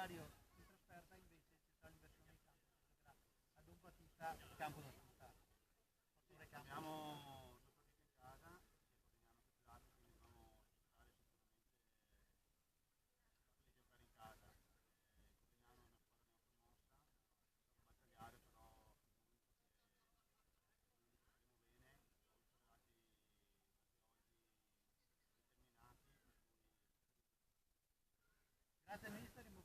contrario, in trasferta invece ci sarà l'inversione di campo, si giocherà ad un partita campo da sfruttare. Fattore campo da sfruttare. Abbiamo due partite in casa, sia Cotignano che Pilate, quindi dobbiamo sfruttare sicuramente il fatto di giocare in casa. Cotignano è una squadra neopromossa, sta per battagliare, però comunque faremo bene, poi sono arrivati oggi determinati, per cui Grazie mister, in